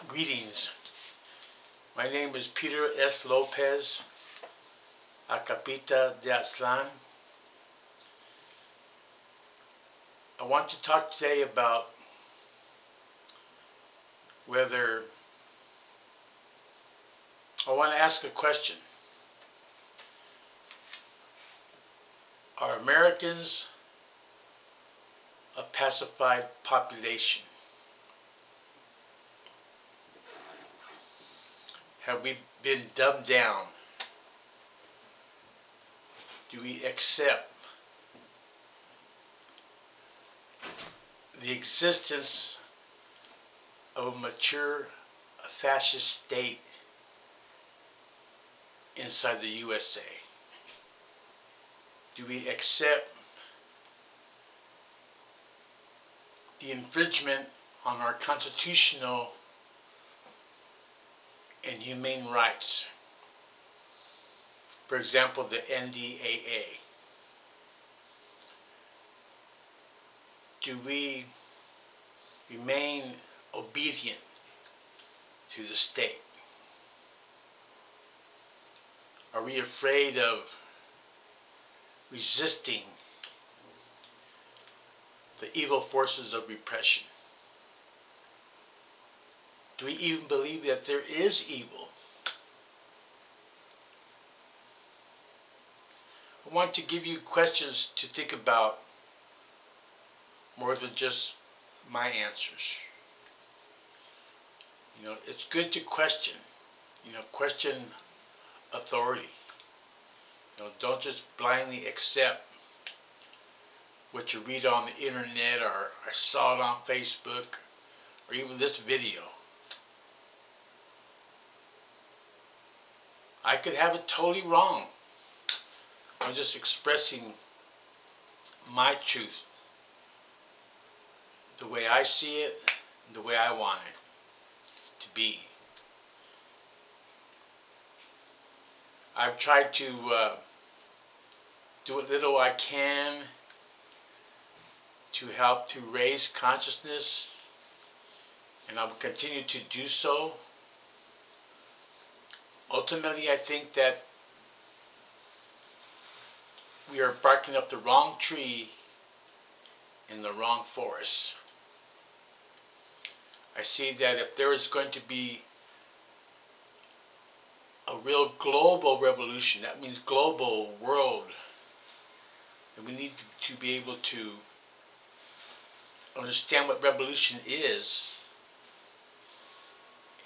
Greetings. My name is Peter S. Lopez, Acapita de Aztlan. I want to talk today about whether I want to ask a question. Are Americans a pacified population? Have we been dumbed down? Do we accept the existence of a mature fascist state inside the USA? Do we accept the infringement on our constitutional and humane rights? For example, the NDAA. Do we remain obedient to the state? Are we afraid of resisting the evil forces of repression? Do we even believe that there is evil? I want to give you questions to think about more than just my answers. It's good to question. Question authority. Don't just blindly accept what you read on the internet or I saw it on Facebook or even this video. I could have it totally wrong. I'm just expressing my truth, the way I see it, the way I want it to be. I've tried to do what little I can to help to raise consciousness, and I will continue to do so. Ultimately, I think that we are barking up the wrong tree in the wrong forest. I see that if there is going to be a real global revolution, that means global world, then we need to be able to understand what revolution is,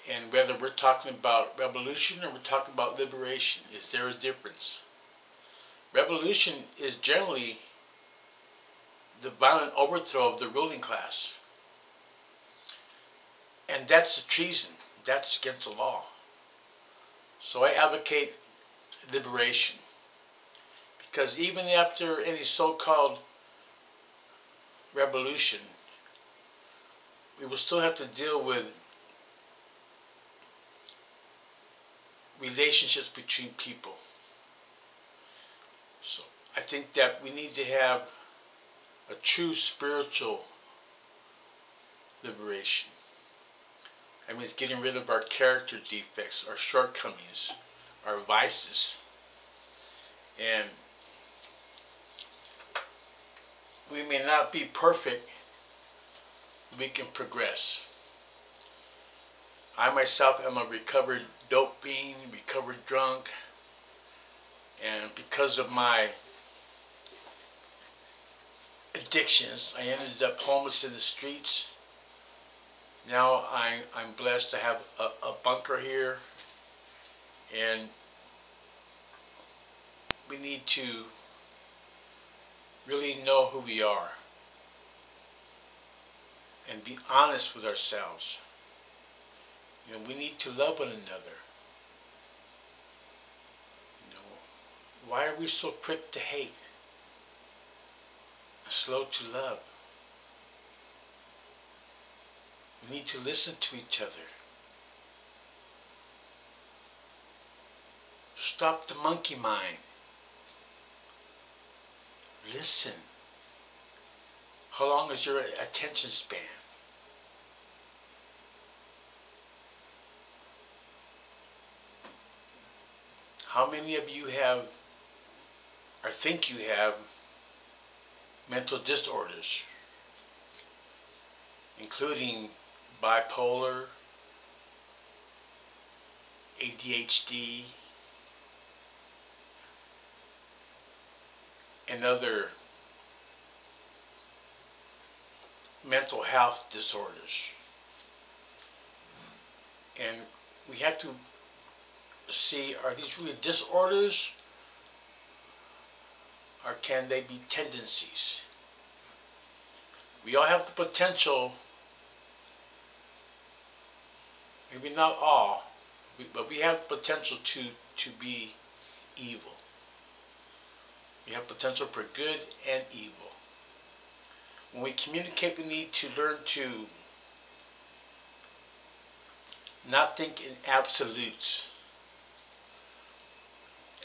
and whether we're talking about revolution or we're talking about liberation. Is there a difference? Revolution is generally the violent overthrow of the ruling class. And that's treason. That's against the law. So I advocate liberation. Because even after any so-called revolution, we will still have to deal with relationships between people. So I think that we need to have a true spiritual liberation. I mean, it's getting rid of our character defects, our shortcomings, our vices. And we may not be perfect, we can progress. I myself am a recovered dope fiend, recovered drunk, and because of my addictions, I ended up homeless in the streets. Now I'm blessed to have a bunker here, and we need to really know who we are and be honest with ourselves. We need to love one another. Why are we so quick to hate, slow to love? We need to listen to each other. Stop the monkey mind. Listen. How long is your attention span? How many of you have or think you have mental disorders, including bipolar, ADHD, and other mental health disorders? And we have to see, are these really disorders, or can they be tendencies? We all have the potential, maybe not all, but we have the potential to be evil. We have potential for good and evil. When we communicate, we need to learn to not think in absolutes.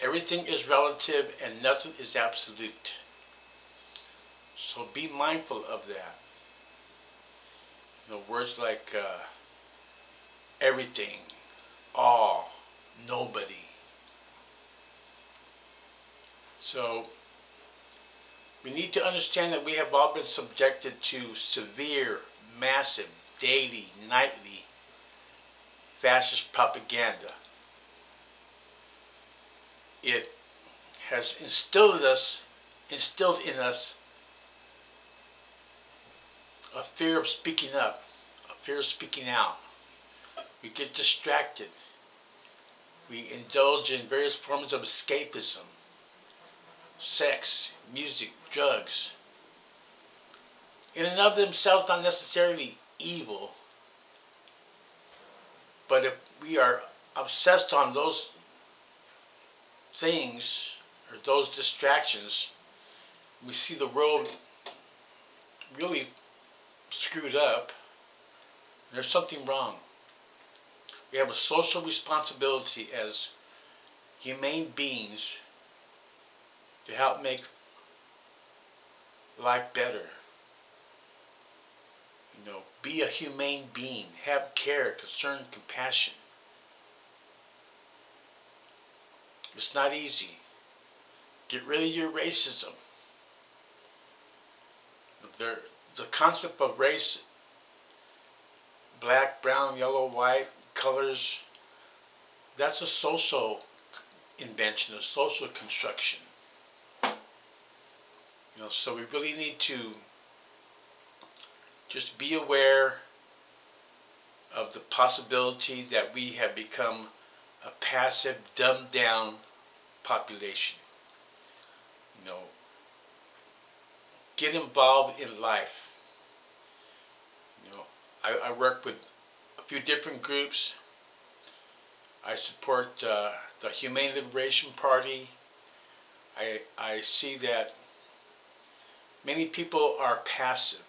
Everything is relative and nothing is absolute. So be mindful of that. Words like everything, all, nobody. So we need to understand that we have all been subjected to severe, massive, daily, nightly fascist propaganda. It has instilled in us a fear of speaking up, a fear of speaking out. We get distracted. We indulge in various forms of escapism, sex, music, drugs. In and of themselves, not necessarily evil, but if we are obsessed on those things or those distractions, we see the world really screwed up. There's something wrong. We have a social responsibility as humane beings to help make life better. Be a humane being. Have care, concern, compassion. It's not easy. Get rid of your racism. The concept of race, black, brown, yellow, white, colors, that's a social invention, a social construction. So we really need to just be aware of the possibility that we have become a passive, dumbed down population. Get involved in life. I work with a few different groups. I support the Humane Liberation Party. I see that many people are passive.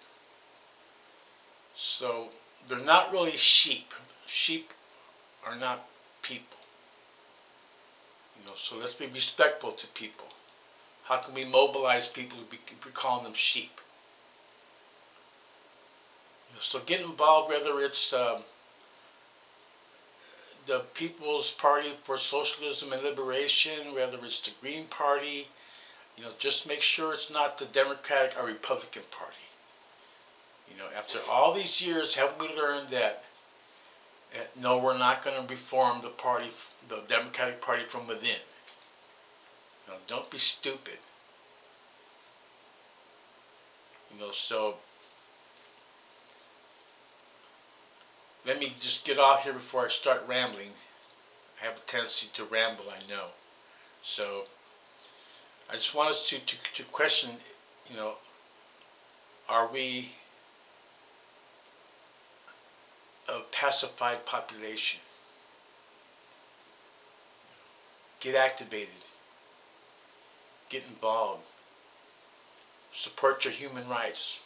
So they're not really sheep. Sheep are not people. So let's be respectful to people. How can we mobilize people if we call them sheep? So get involved, whether it's the People's Party for Socialism and Liberation, whether it's the Green Party. Just make sure it's not the Democratic or Republican Party. After all these years, haven't we learned that no, we're not going to reform the party, the Democratic Party from within? Don't be stupid. So let me just get off here before I start rambling. I have a tendency to ramble, I know. So I just want us to question, are we a pacified population? Get activated. Get involved. Support your human rights,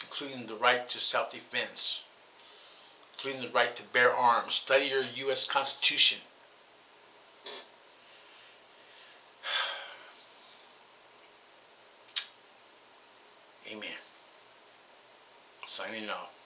including the right to self-defense, including the right to bear arms. Study your U.S. Constitution. Amen. Signing off.